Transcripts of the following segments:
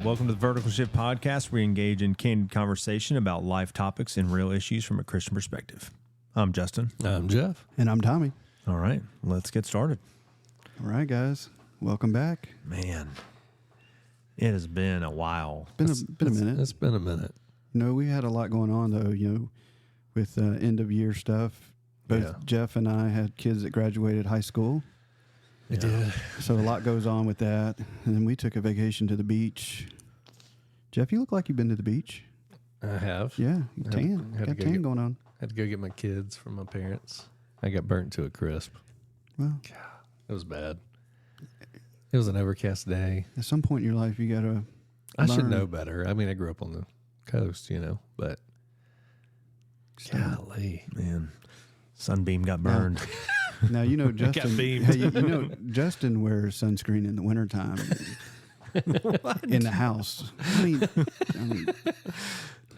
Welcome to the Vertical Shift Podcast. We engage in candid conversation about life topics and real issues from a Christian perspective. I'm Justin. I'm Jeff. And I'm Tommy. All right, let's get started. All right, guys. Welcome back. Man, it has been a while. Been a minute. It's been a minute. No, we had a lot going on, though, with end of year stuff. Both Jeff and I had kids that graduated high school. We did. So a lot goes on with that. And then we took a vacation to the beach. Jeff, you look like you've been to the beach. I have. Yeah, you tan. Had to Got go tan get- going on. Had to go get my kids from my parents. I got burnt to a crisp. Well, It was bad. It was an overcast day. at some point in your life, you got to I should know better. I mean, I grew up on the coast, but golly. Man, Sunbeam got burned. Now, Justin. beamed. Hey, Justin wears sunscreen in the wintertime in the house. I mean,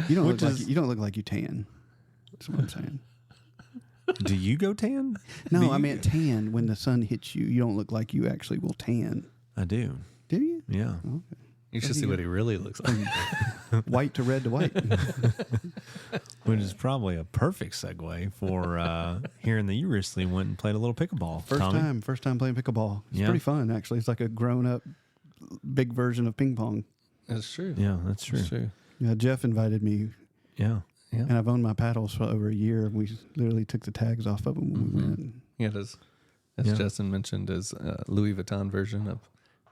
you don't look like you tan. That's what I'm saying. Do you go tan? No, I meant tan. When the sun hits you, you don't look like you actually will tan. I do. Do you? Yeah. Okay. You should see what he really looks like. White to red to white. Which is probably a perfect segue for hearing that you recently went and played a little pickleball. Tommy. First time playing pickleball. It's Yeah. pretty fun, actually. It's like a grown up, big version of ping pong. That's true. Yeah, that's true. That's true. Yeah, Jeff invited me, Yeah. Yeah. and I've owned my paddles for over a year. We literally took the tags off of them when we went. Yeah, it is. As Yeah. Justin mentioned, is Louis Vuitton version of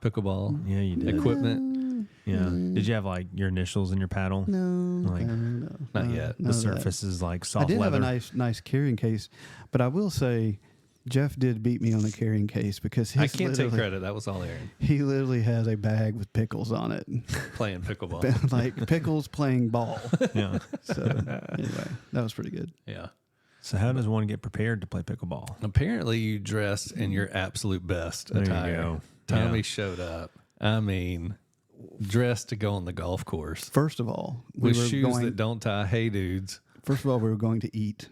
pickleball Yeah, you did. equipment. Yeah. Did you have like your initials in your paddle? No, Like, no, not yet. The none of that. surface is like soft I did leather. have a nice carrying case, but I will say Jeff did beat me on the carrying case because I can't take credit. That was all Aaron he literally has a bag with pickles on it, playing pickleball. like pickles playing ball. Yeah. So anyway, that was pretty good. Yeah. So how does one get prepared to play pickleball? Apparently, you dressed in your absolute best There you attire. go. Tommy Yeah. showed up. I mean, dressed to go on the golf course First of all, with shoes that don't tie. Hey, dudes. First of all, we were going to eat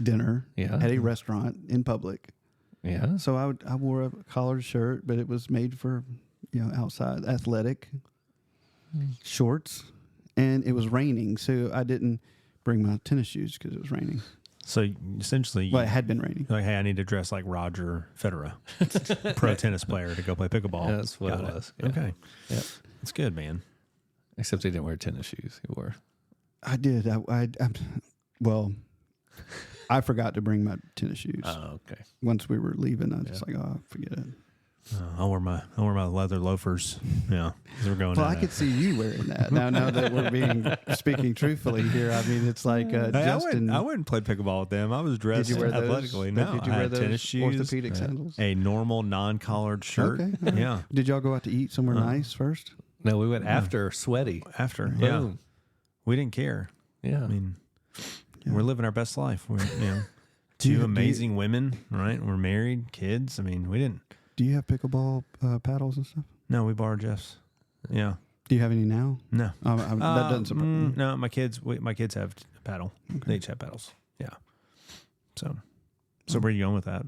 dinner Yeah. at a restaurant in public. Yeah. So I wore a collared shirt, but it was made for outside athletic shorts, and it was raining, so I didn't bring my tennis shoes because it was raining. So essentially, Well, it had been raining. like, hey, I need to dress like Roger Federer, pro tennis player, to go play pickleball. That's what Got it was. Yeah. Okay. Yep. That's good, man. Except he didn't wear tennis shoes. He wore. I did. I forgot to bring my tennis shoes. Oh, okay. Once we were leaving, I was just like, oh, forget it. I'll wear my leather loafers. Yeah, 'cause we're going. Well, to I could see you wearing that. Now that we're speaking truthfully here, I mean, it's like Justin. I went and played pickleball with them. I was dressed Did you wear those? athletically. No, Did you I wear had those tennis shoes, orthopedic sandals? a normal non-collared shirt. Okay. all right. Yeah. Did y'all go out to eat somewhere nice first? No, we went after sweaty. After, Boom. we didn't care. Yeah. I mean, Yeah. we're living our best life. We're Do you- two amazing women, right? We're married, kids. I mean, we didn't. Do you have pickleball paddles and stuff? No, we borrowed Jeff's. Yeah. Do you have any now? No. That doesn't surprise me. No, my kids have a paddle. They each have paddles. Yeah. So where are you going with that?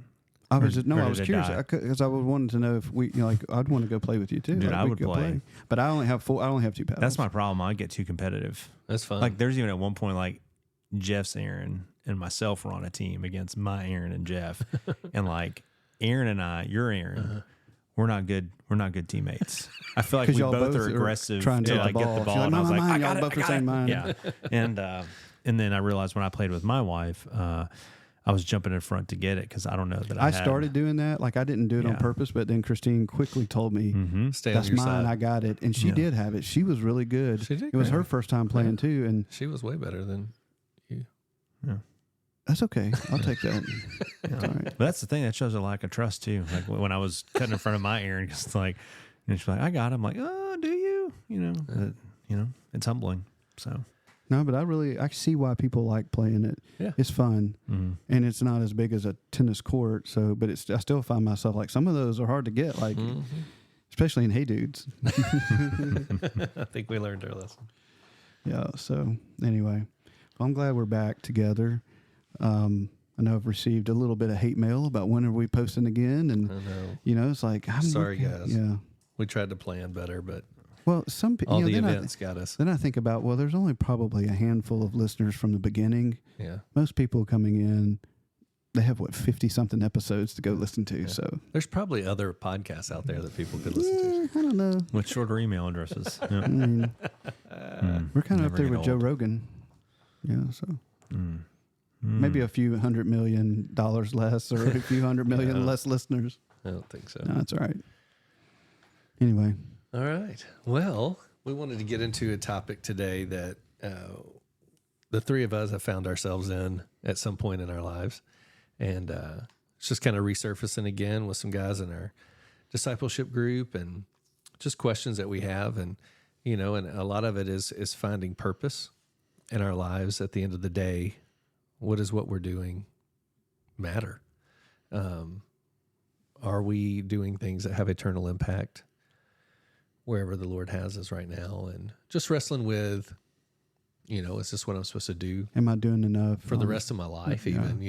I was or curious did it die? because I was wanting to know if we I'd want to go play with you too. Dude, Like, I we would could go play. but I only have two paddles. That's my problem. I get too competitive. That's fun. Like there's even at one point like Jeff's Aaron and myself were on a team against my Aaron and Jeff, and like Aaron and I, your Aaron, we're not good. We're not good teammates. I feel like 'Cause we y'all both both are are aggressive trying to to get like the get ball. the She's ball, like, and I was "Mine, like, mine, I y'all got both it, the I same got mind." it. Yeah, and then I realized when I played with my wife, I was jumping in front to get it because I don't know that I had. started doing that. Like I didn't do it on Yeah. purpose, but then Christine quickly told me, Stay on "That's your mine. side. I got it." And she Yeah. did have it. She was really good. She did It was great. her first time playing too, and She was way better than you. that's okay. I'll take that. Yeah. It's all right. But that's the thing that shows a lack of trust too. Like when I was cutting in front of my Aaron, because like, and she's like, "I got him." I'm like, "Oh, do you?" It's humbling. So No, but I see why people like playing it. Yeah. It's fun, and it's not as big as a tennis court. So, but I still find myself like some of those are hard to get, like especially in Hey Dudes. I think we learned our lesson. Yeah. So anyway, I'm glad we're back together. I know I've received a little bit of hate mail about when are we posting again, and I know. it's like I'm Sorry, looking- guys. Yeah. We tried to plan better, but Well, some people, All the events got us. Then I think about, well, there's only probably a handful of listeners from the beginning. Yeah. Most people coming in, they have 50 something episodes to go listen to. Yeah. So There's probably other podcasts out there that people could listen to. I don't know. With shorter email addresses. Yeah. I mean, we're kind of up Never there get with Joe old. Rogan. Yeah. So Mm. maybe a few $100 million less or a few hundred million Yeah. less listeners. I don't think so. No, that's all right. Anyway, All right. Well, we wanted to get into a topic today that the three of us have found ourselves in at some point in our lives. And it's just kind of resurfacing again with some guys in our discipleship group and just questions that we have. And, and a lot of it is finding purpose in our lives at the end of the day. What is what we're doing matter? Are we doing things that have eternal impact wherever the Lord has us right now? And just wrestling with, is this what I'm supposed to do am I doing enough for the rest of my life? Yeah. Even,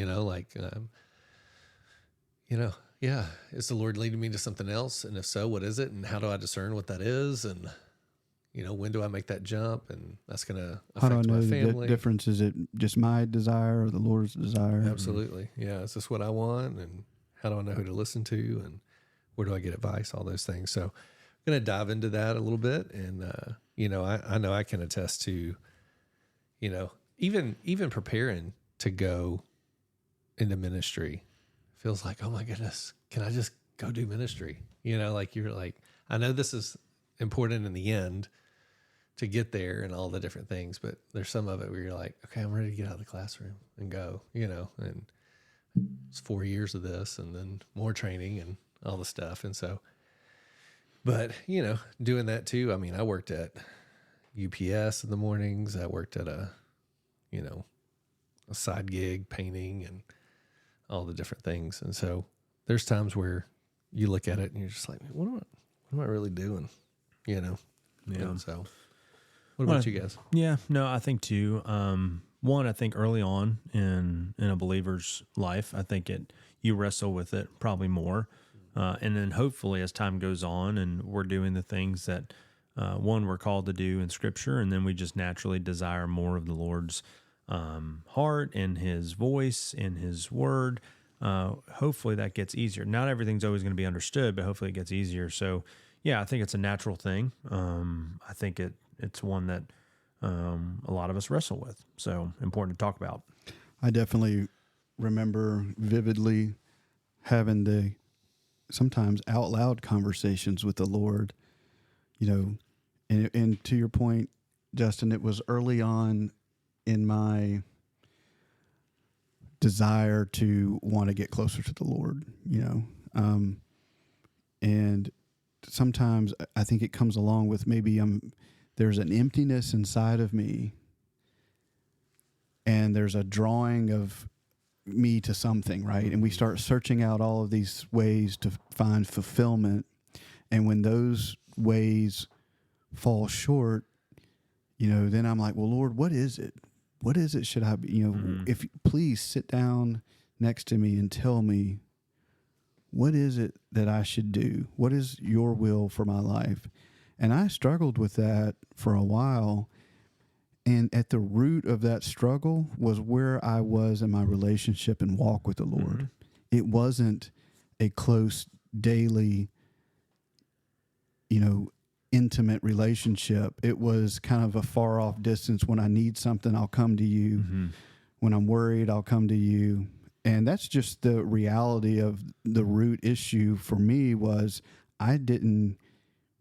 yeah. Is the Lord leading me to something else? And if so, what is it? And how do I discern what that is? And, when do I make that jump? And that's going to How do I affect know my the family. difference? Is it just my desire or the Lord's desire? Absolutely. Yeah. Is this what I want? And how do I know who to listen to? And where do I get advice? All those things. So I'm going to dive into that a little bit. And, I know I can attest to, even preparing to go into ministry feels like, oh my goodness, can I just go do ministry? You're like, I know this is important in the end to get there and all the different things, but there's some of it where you're like, okay, I'm ready to get out of the classroom and go, and it's 4 years of this and then more training and all the stuff. And so, but doing that too. I mean, I worked at UPS in the mornings. I worked at a side gig painting and all the different things. And so there's times where you look at it and you're just like, what am I really doing? Yeah. And so what about you guys? Yeah, no, I think too. One, I think early on in a believer's life, I think you wrestle with it probably more. And then hopefully as time goes on and we're doing the things that, one, we're called to do in Scripture, and then we just naturally desire more of the Lord's heart and His voice and His word. Hopefully that gets easier. Not everything's always going to be understood, but hopefully it gets easier. So, yeah, I think it's a natural thing. I think it's one that a lot of us wrestle with. So important to talk about. I definitely remember vividly having the sometimes out loud conversations with the Lord, and to your point, Justin, it was early on in my desire to want to get closer to the Lord, and sometimes I think it comes along with maybe there's an emptiness inside of me and there's a drawing of me to something, right? And we start searching out all of these ways to find fulfillment. And when those ways fall short, then I'm like, well, Lord, what is it? What is it? Should I be, if please sit down next to me and tell me, what is it that I should do? What is your will for my life? And I struggled with that for a while. And at the root of that struggle was where I was in my relationship and walk with the Lord. Mm-hmm. It wasn't a close daily, intimate relationship. It was kind of a far off distance. When I need something, I'll come to you. Mm-hmm. When I'm worried, I'll come to you. And that's just the reality of the root issue for me was I didn't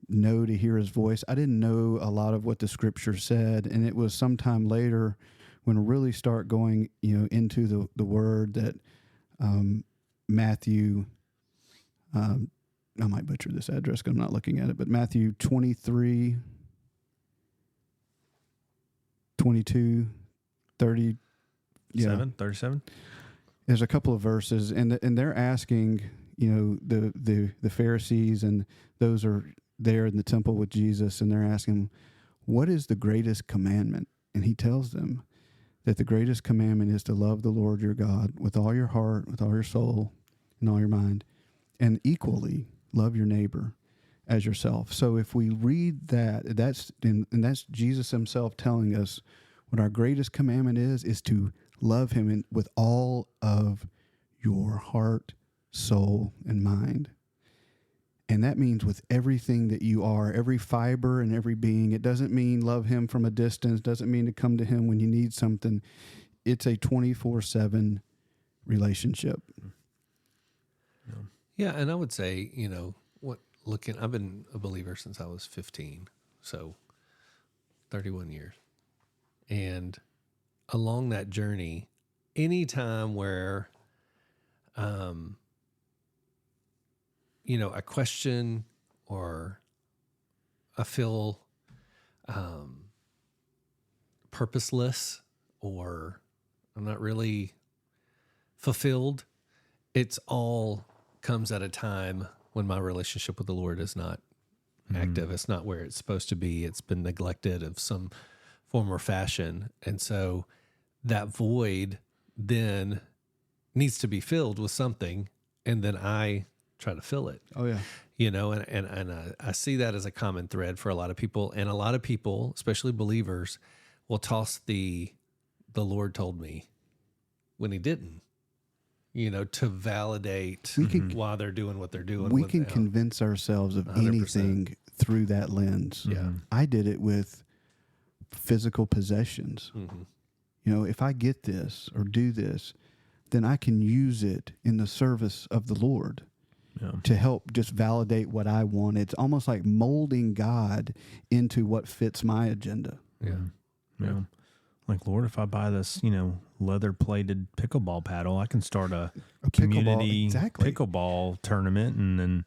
know to hear His voice. I didn't know a lot of what the Scripture said. And it was sometime later when I really start going, into the Word that Matthew, I might butcher this address because I'm not looking at it, but Matthew 23, 22, 30. 37? There's a couple of verses, and they're asking, the Pharisees and those are there in the temple with Jesus, and they're asking, what is the greatest commandment? And He tells them that the greatest commandment is to love the Lord your God with all your heart, with all your soul, and all your mind, and equally love your neighbor as yourself. So if we read that, that's Jesus himself telling us what our greatest commandment is to love him with all of your heart, soul, and mind. And that means with everything that you are, every fiber and every being. It doesn't mean love him from a distance, doesn't mean to come to him when you need something. It's a 24/7 relationship. Yeah, and I would say, I've been a believer since I was 15, so 31 years. And along that journey, any time where, I question or I feel purposeless or I'm not really fulfilled, it's all comes at a time when my relationship with the Lord is not active. It's not where it's supposed to be. It's been neglected of some form or fashion. And so that void then needs to be filled with something. And then I try to fill it. Oh, yeah. And I see that as a common thread for a lot of people. And a lot of people, especially believers, will toss the Lord told me when he didn't. To validate why they're doing what they're doing. We can convince ourselves of 100%. Anything through that lens. Yeah. I did it with physical possessions. Mm-hmm. If I get this or do this, then I can use it in the service of the Lord to help just validate what I want. It's almost like molding God into what fits my agenda. Yeah. Like, Lord, if I buy this, leather-plated pickleball paddle, I can start a community pickleball tournament, and then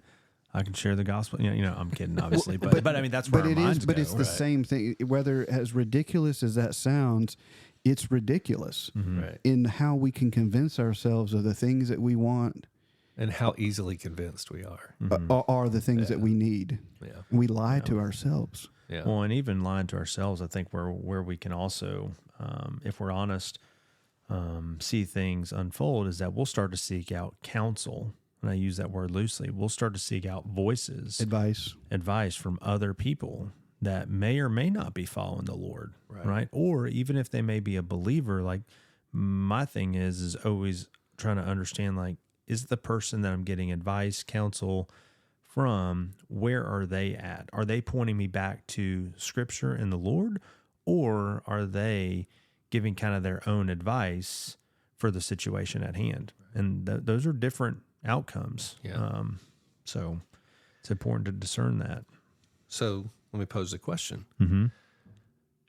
I can share the gospel. I'm kidding, obviously, but I mean that's where our minds go. But it's the same thing. Whether as ridiculous as that sounds, it's ridiculous in how we can convince ourselves of the things that we want, and how easily convinced we are are the things that we need. Yeah, we lie to ourselves. Yeah. Well, and even lying to ourselves, I think where we can also, if we're honest, see things unfold is that we'll start to seek out counsel. And I use that word loosely. We'll start to seek out voices, advice from other people that may or may not be following the Lord, right? Or even if they may be a believer, like my thing is always trying to understand, like, is the person that I'm getting advice, counsel from, where are they at? Are they pointing me back to Scripture and the Lord, or are they giving kind of their own advice for the situation at hand? And those are different outcomes. Yeah. So it's important to discern that. So let me pose a question. Mm-hmm.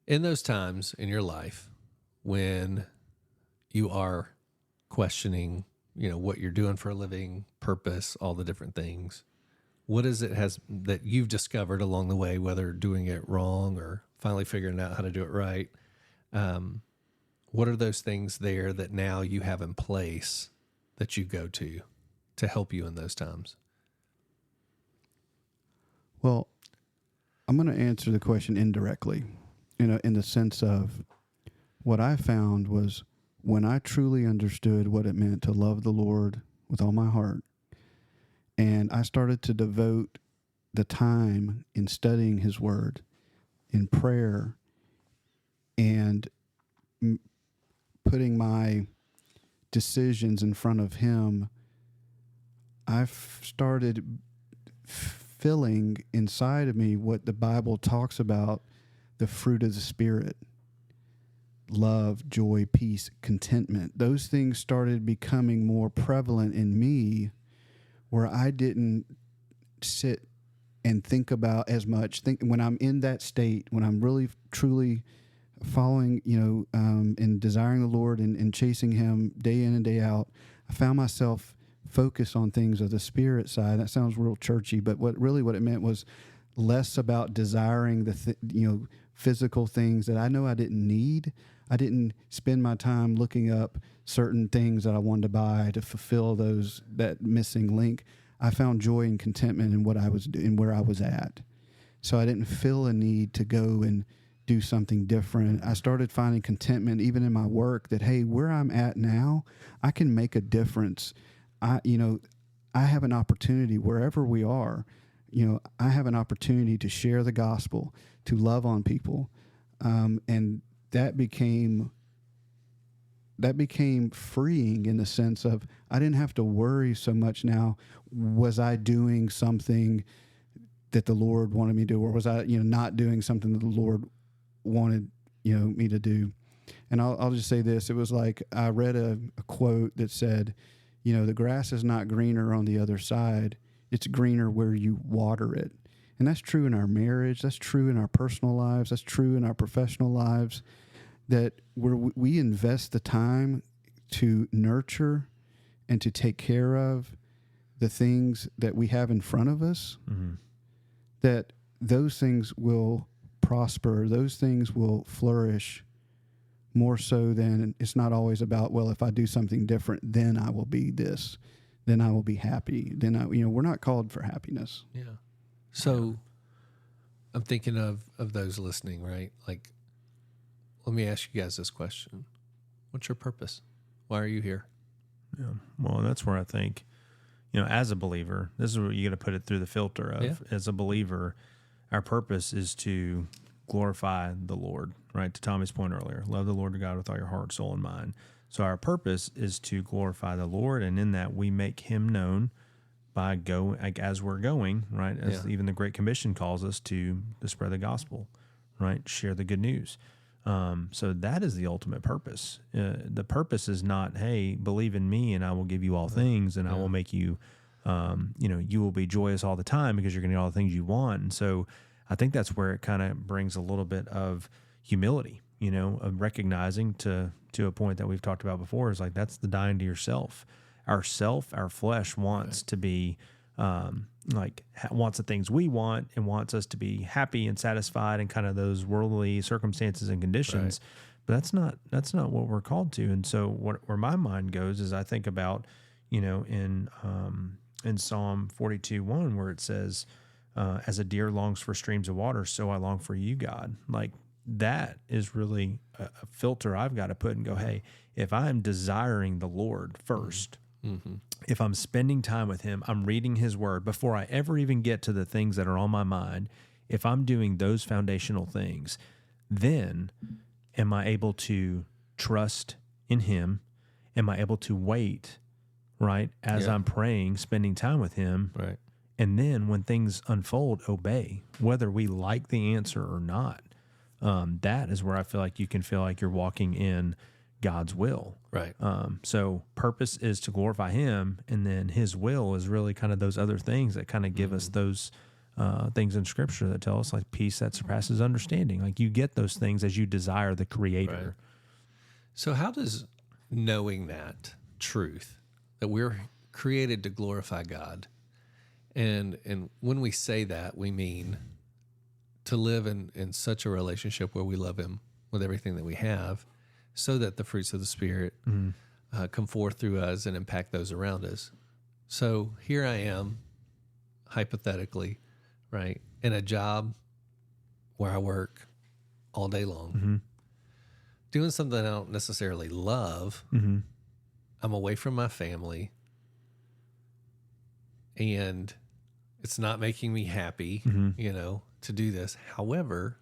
In those times in your life when you are questioning, what you're doing for a living, purpose, all the different things, what is it that you've discovered along the way, whether doing it wrong or finally figuring out how to do it right? What are those things there that now you have in place that you go to help you in those times? Well, I'm going to answer the question indirectly, in the sense of what I found was when I truly understood what it meant to love the Lord with all my heart, and I started to devote the time in studying his word, in prayer, and putting my decisions in front of him, I've started filling inside of me what the Bible talks about, the fruit of the Spirit: love, joy, peace, contentment. Those things started becoming more prevalent in me, where I didn't sit and think about as much. When I'm in that state, when I'm really truly following, and desiring the Lord and chasing him day in and day out, I found myself focused on things of the Spirit side. That sounds real churchy, but what it meant was less about desiring the physical things that I know I didn't need. I didn't spend my time looking up certain things that I wanted to buy to fulfill that missing link. I found joy and contentment in what I was doing, where I was at. So I didn't feel a need to go and do something different. I started finding contentment even in my work, that, hey, where I'm at now, I can make a difference. I have an opportunity wherever we are. I have an opportunity to share the gospel, to love on people. And that became freeing in the sense of I didn't have to worry so much now. Was I doing something that the Lord wanted me to do, or was I, not doing something that the Lord wanted, me to do? And I'll just say this. It was like I read a quote that said, the grass is not greener on the other side. It's greener where you water it. And that's true in our marriage. That's true in our personal lives. That's true in our professional lives, that we invest the time to nurture and to take care of the things that we have in front of us, that those things will prosper. Those things will flourish more so than it's not always about, well, if I do something different, then I will be this, then I will be happy. Then we're not called for happiness. Yeah. So I'm thinking of those listening, right? Like, let me ask you guys this question. What's your purpose? Why are you here? Yeah. Well, that's where I think, as a believer, this is where you got to put it through the filter of, as a believer, our purpose is to glorify the Lord, right? To Tommy's point earlier, love the Lord your God with all your heart, soul, and mind. So our purpose is to glorify the Lord, and in that we make him known by as we're going, right? As even the Great Commission calls us to spread the gospel, right? Share the good news. So that is the ultimate purpose. The purpose is not, hey, believe in me and I will give you all things, and I will make you, you will be joyous all the time because you're going to get all the things you want. And so I think that's where it kind of brings a little bit of humility, of recognizing to a point that we've talked about before, is like, that's the dying to yourself. Our flesh wants to be, wants the things we want and wants us to be happy and satisfied in kind of those worldly circumstances and conditions. But that's not what we're called to. And so where my mind goes is I think about, in Psalm 42:1, where it says, as a deer longs for streams of water, so I long for you, God. Like, that is really a filter I've got to put and go, hey, if I'm desiring the Lord first, if I'm spending time with him, I'm reading his word before I ever even get to the things that are on my mind, if I'm doing those foundational things, then am I able to trust in him? Am I able to wait, right, as I'm praying, spending time with him? Right. And then when things unfold, obey, whether we like the answer or not. That is where I feel like you can feel like you're walking in God's will. Right. So purpose is to glorify him, and then his will is really kind of those other things that kind of give us those things in Scripture that tell us, like, peace that surpasses understanding. Like, you get those things as you desire the Creator. Right. So how does knowing that truth, that we're created to glorify God, and when we say that, we mean to live in such a relationship where we love him with everything that we have, so that the fruits of the Spirit come forth through us and impact those around us. So here I am, hypothetically, right, in a job where I work all day long, doing something I don't necessarily love. I'm away from my family, and it's not making me happy, to do this. However,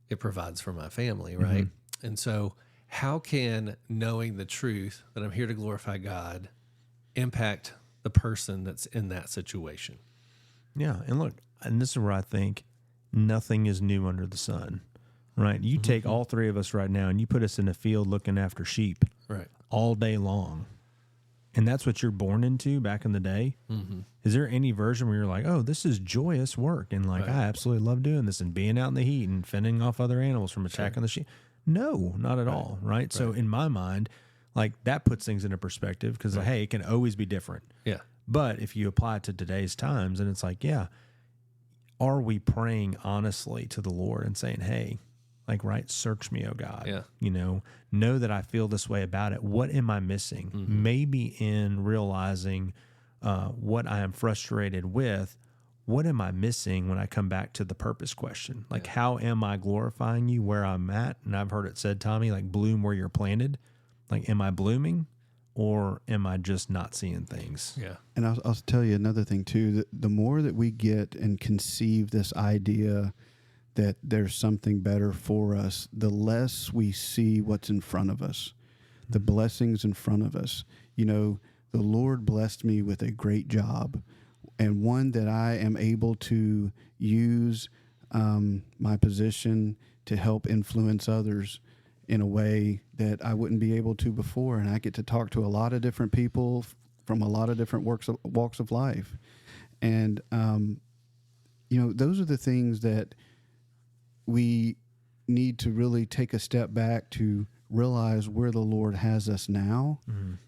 it provides for my family, right? And so how can knowing the truth that I'm here to glorify God impact the person that's in that situation? Yeah. And look, and this is where I think nothing is new under the sun, right? You take all three of us right now and you put us in a field looking after sheep all day long. And that's what you're born into back in the day. Is there any version where you're like, oh, this is joyous work, and like, I absolutely love doing this and being out in the heat and fending off other animals from attacking the sheep? No, not at all, right? So in my mind, like, that puts things into perspective, because hey, it can always be different. Yeah. But if you apply it to today's times, and it's like, are we praying honestly to the Lord and saying, hey, like, right, search me, oh God. Know that I feel this way about it. What am I missing? Maybe in realizing what I am frustrated with, what am I missing when I come back to the purpose question? Like, how am I glorifying you where I'm at? And I've heard it said, Tommy, like, bloom where you're planted. Like, am I blooming, or am I just not seeing things? Yeah. And I'll tell you another thing too, that the more that we get and conceive this idea that there's something better for us, the less we see what's in front of us, the blessings in front of us. You know, the Lord blessed me with a great job, and one that I am able to use my position to help influence others in a way that I wouldn't be able to before. And I get to talk to a lot of different people from a lot of different walks of life. And, you know, those are the things that we need to really take a step back to realize where the Lord has us now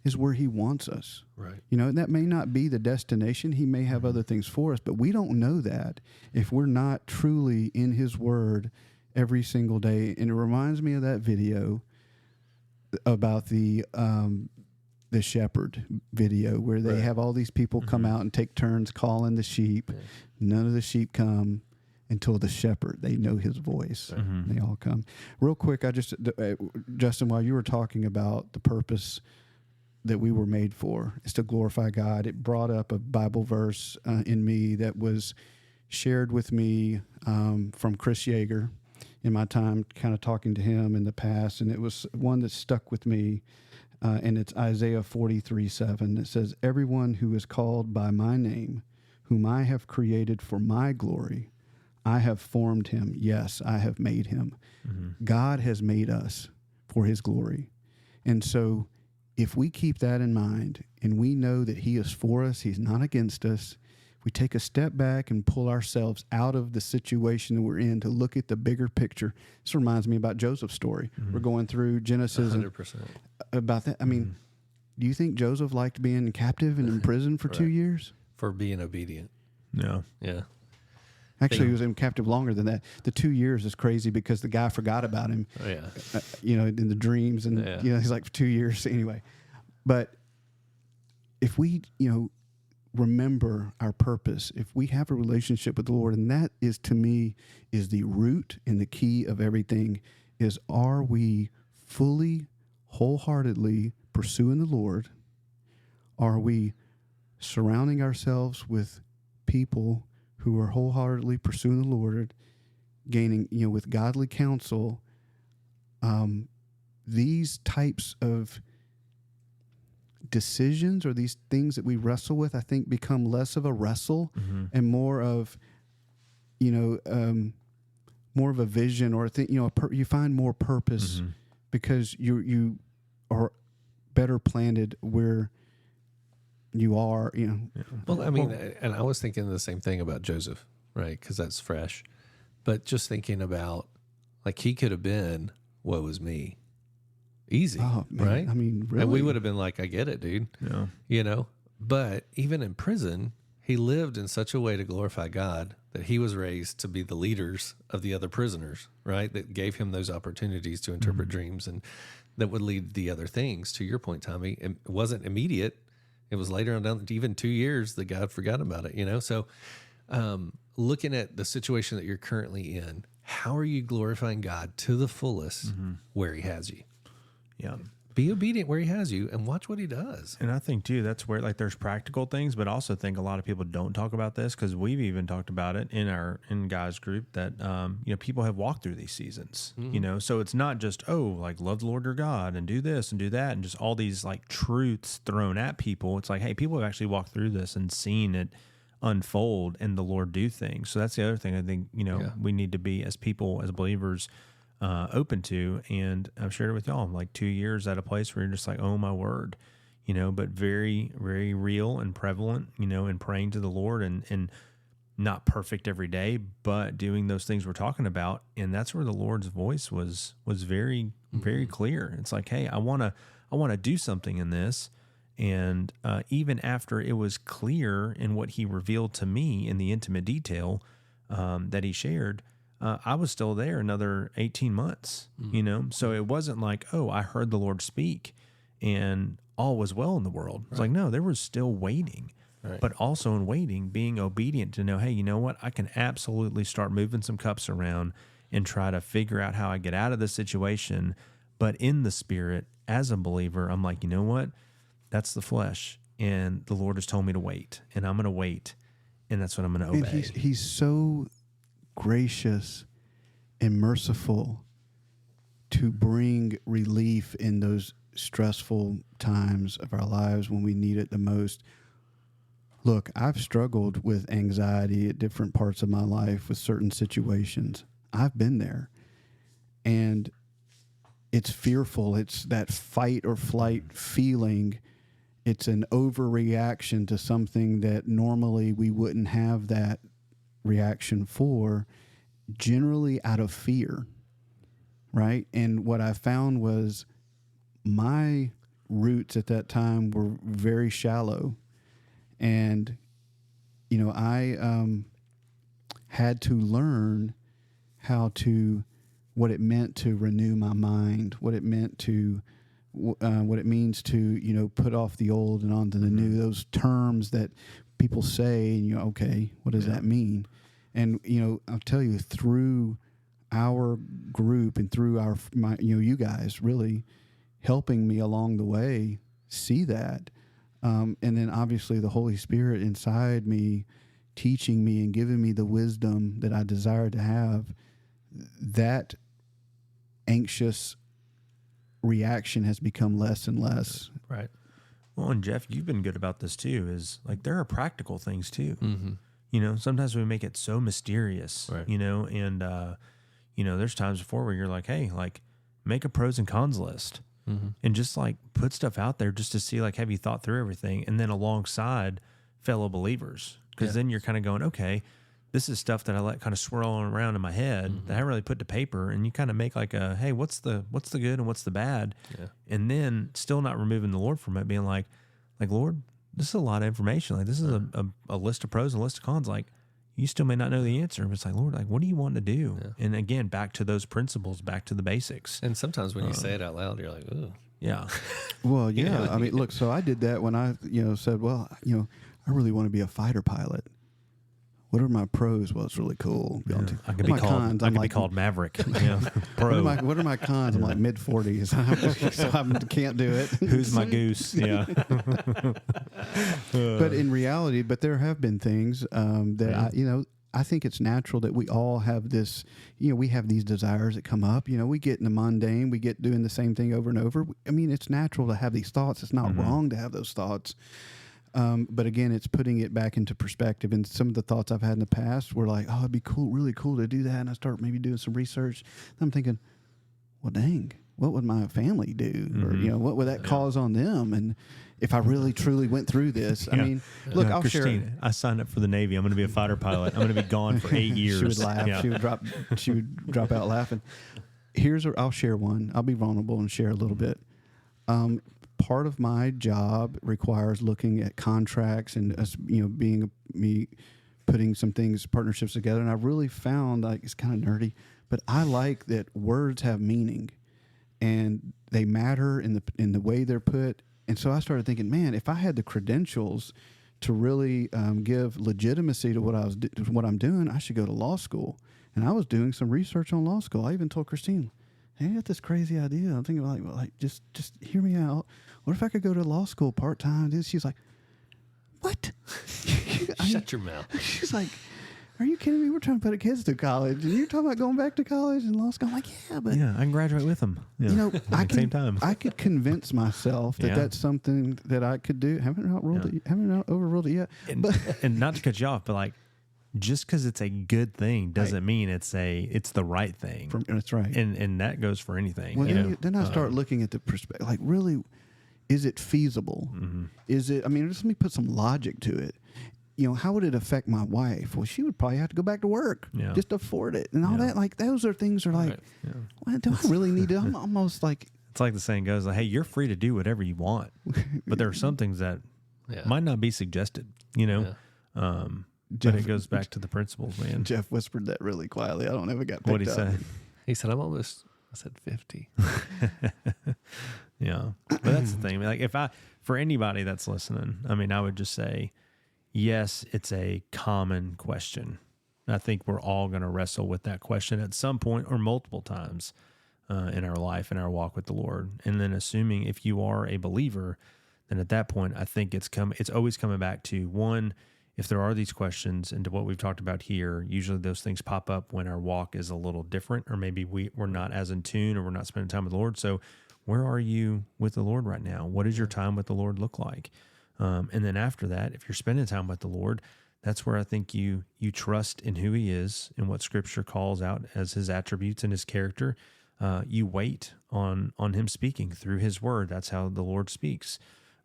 is where he wants us. Right. You know, and that may not be the destination. He may have other things for us, but we don't know that if we're not truly in his word every single day. And it reminds me of that video about the shepherd video where they have all these people come out and take turns calling the sheep. Yeah. None of the sheep come until the shepherd, they know his voice. They all come. Real quick, I just, Justin, while you were talking about the purpose that we were made for, is to glorify God, it brought up a Bible verse in me that was shared with me from Chris Yeager in my time kind of talking to him in the past. And it was one that stuck with me. And it's Isaiah 43:7. It says, "Everyone who is called by my name, whom I have created for my glory, I have formed him. Yes, I have made him." God has made us for his glory. And so if we keep that in mind and we know that he is for us, he's not against us, we take a step back and pull ourselves out of the situation that we're in to look at the bigger picture. This reminds me about Joseph's story. We're going through Genesis 100%. about that. I mean, do you think Joseph liked being captive and in prison for 2 years? For being obedient. No. Yeah. Actually, he was in captive longer than that. The 2 years is crazy because the guy forgot about him, Oh, yeah. you know, in the dreams. And, you know, he's like for 2 years anyway. But if we, you know, remember our purpose, if we have a relationship with the Lord, and that is, to me, is the root and the key of everything, is are we fully, wholeheartedly pursuing the Lord? Are we surrounding ourselves with people who are wholeheartedly pursuing the Lord, gaining, you know, with godly counsel? These types of decisions or these things that we wrestle with, I think, become less of a wrestle and more of, you know, more of a vision or a thing. You know, you find more purpose because you are better planted where you are. You know. Yeah. Well, I mean, and I was thinking the same thing about Joseph, right? Because that's fresh. But just thinking about, like, he could have been, woe is me. Easy, Oh, man. right? I mean, really. And we would have been like, I get it, dude. Yeah. You know? But even in prison, he lived in such a way to glorify God that he was raised to be the leaders of the other prisoners, right? That gave him those opportunities to interpret dreams and that would lead the other things. To your point, Tommy, it wasn't immediate. It was later on down, even 2 years, that God forgot about it, you know? So looking at the situation that you're currently in, how are you glorifying God to the fullest where he has you? Yeah. Be obedient where he has you and watch what he does. And I think too, that's where, like, there's practical things, but also think a lot of people don't talk about this, because we've even talked about it in guys group that, you know, people have walked through these seasons, you know, so it's not just, oh, like, love the Lord your God and do this and do that. And just all these like truths thrown at people. It's like, hey, people have actually walked through this and seen it unfold and the Lord do things. So that's the other thing I think, you know, we need to be as people, as believers, open to. And I've shared it with y'all, like 2 years at a place where you're just like, oh my word, you know, but very, very real and prevalent, you know, and praying to the Lord and not perfect every day, but doing those things we're talking about. And that's where the Lord's voice was very, very clear. It's like, hey, I want to do something in this. And even after it was clear in what he revealed to me in the intimate detail that he shared, I was still there another 18 months, you know? So it wasn't like, oh, I heard the Lord speak and all was well in the world. It's like, no, there was still waiting, but also in waiting, being obedient to know, hey, you know what? I can absolutely start moving some cups around and try to figure out how I get out of this situation. But in the spirit, as a believer, I'm like, you know what? that's the flesh. And the Lord has told me to wait, and I'm going to wait, and that's what I'm going to obey. And he's so gracious and merciful to bring relief in those stressful times of our lives when we need it the most. Look, I've struggled with anxiety at different parts of my life with certain situations. I've been there. And it's fearful. It's that fight or flight feeling. It's an overreaction to something that normally we wouldn't have that reaction for, generally out of fear, right? And what I found was my roots at that time were very shallow. And, you know, I had to learn what it meant to renew my mind, what it meant to, what it means to, you know, put off the old and onto the new, those terms that people say, and you're okay, what does that mean? And, you know, I'll tell you, through our group and through you guys really helping me along the way see that. And then obviously the Holy Spirit inside me, teaching me and giving me the wisdom that I desire to have, that anxious reaction has become less and less. Right. Well, and Jeff, you've been good about this too, is like there are practical things too. Mm-hmm. You know, sometimes we make it so mysterious, Right. you know, and, you know, there's times before where you're like, hey, like make a pros and cons list and just like put stuff out there just to see, like, have you thought through everything? And then alongside fellow believers, because then you're kind of going, okay, this is stuff that I let kind of swirl around in my head that I haven't really put to paper. And you kind of make like a, hey, what's the good and what's the bad? Yeah. And then still not removing the Lord from it, being like, Lord, this is a lot of information. Like this is a list of pros and a list of cons. Like you still may not know the answer, but it's like, Lord, like what do you want to do? Yeah. And again, back to those principles, back to the basics. And sometimes when you say it out loud, you're like, ooh. Yeah. Well, yeah. I mean, look, so I did that when I, you know, said, well, you know, I really want to be a fighter pilot. What are my pros? Well, it's really cool. Yeah. I could be called Maverick. Yeah. Pro. What are my cons? I'm like mid-40s, so I can't do it. Who's my goose? Yeah. But in reality, there have been things that I think it's natural that we all have this, you know, we have these desires that come up. You know, we get in the mundane, we get doing the same thing over and over. I mean, it's natural to have these thoughts. It's not wrong to have those thoughts. But again, it's putting it back into perspective. And some of the thoughts I've had in the past were like, oh, it'd be cool, really cool to do that. And I start maybe doing some research. And I'm thinking, well, dang, what would my family do? Or, you know, what would that cause on them? And if I really, truly went through this, I mean, look, I'll Christine, share. I signed up for the Navy. I'm going to be a fighter pilot. I'm going to be gone for 8 years. She would laugh. Yeah. She would drop out laughing. I'll share one. I'll be vulnerable and share a little bit. Part of my job requires looking at contracts and us, you know, putting some partnerships together. And I really found, like, it's kind of nerdy, but I like that words have meaning and they matter in the way they're put. And so I started thinking, man, if I had the credentials to really give legitimacy to what I'm doing, I should go to law school. And I was doing some research on law school. I even told Christine, hey, I got this crazy idea. I'm thinking like just hear me out. What if I could go to law school part-time? And she's like, what? Shut your mouth. She's like, are you kidding me? We're trying to put kids through college, and you're talking about going back to college and law school. I'm like, yeah, but I can graduate with them. Yeah. You know, at the same time. I could convince myself that that's something that I could do. Haven't overruled it yet. And not to cut you off, but like, just because it's a good thing doesn't mean it's the right thing. That's right. And that goes for anything. Well, then I start looking at the perspective, like, really, is it feasible? Is it, I mean, just let me put some logic to it. You know, how would it affect my wife? Well, she would probably have to go back to work just to afford it and all that. Like, those are things are like, well, do I really need to? I'm almost like. It's like the saying goes, like, hey, you're free to do whatever you want. But there are some things that might not be suggested, you know? Yeah. But it goes back to the principles, man. Jeff whispered that really quietly. I don't know if it got picked What'd he say? He said, I said 50. Yeah. But that's the thing. Like, for anybody that's listening, I mean, I would just say, yes, it's a common question. I think we're all going to wrestle with that question at some point or multiple times in our life, in our walk with the Lord. And then assuming if you are a believer, then at that point, I think it's always coming back to one, if there are these questions and to what we've talked about here, usually those things pop up when our walk is a little different, or maybe we're not as in tune, or we're not spending time with the Lord. So where are you with the Lord right now? What does your time with the Lord look like? And then after that, if you're spending time with the Lord, that's where I think you trust in who he is and what Scripture calls out as his attributes and his character. You wait on him speaking through his word. That's how the Lord speaks.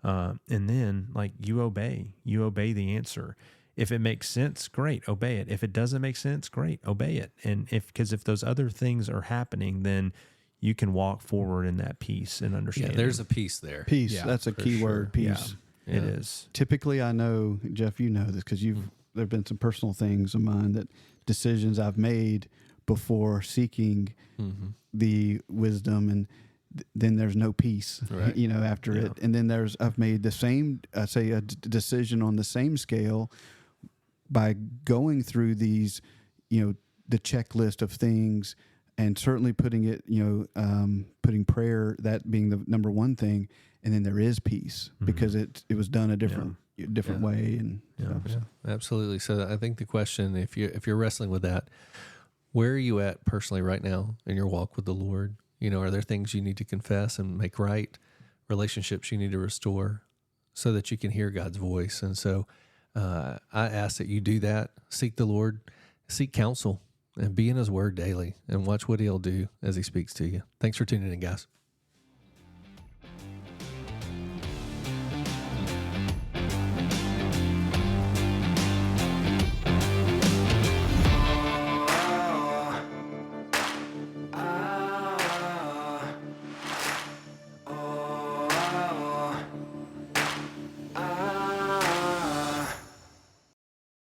And then you obey the answer. If it makes sense, great, obey it. If it doesn't make sense, great, obey it. And because if those other things are happening, then you can walk forward in that peace and understanding. Yeah, there's a peace there. Peace. Yeah, That's a for key sure. word. Peace. Yeah, it is. Typically, I know, Jeff, you know this because there've been some personal things of mine, that decisions I've made before seeking the wisdom, and then there's no peace, Right. after it. And then I've made the same, decision on the same scale by going through these, the checklist of things, and certainly putting it, putting prayer, that being the number one thing. And then there is peace because it was done a different way. And Yeah, absolutely. So I think the question, if you're wrestling with that, where are you at personally right now in your walk with the Lord? Are there things you need to confess and make right, relationships you need to restore, so that you can hear God's voice? And so I ask that you do that. Seek the Lord, seek counsel, and be in his word daily, and watch what he'll do as he speaks to you. Thanks for tuning in, guys.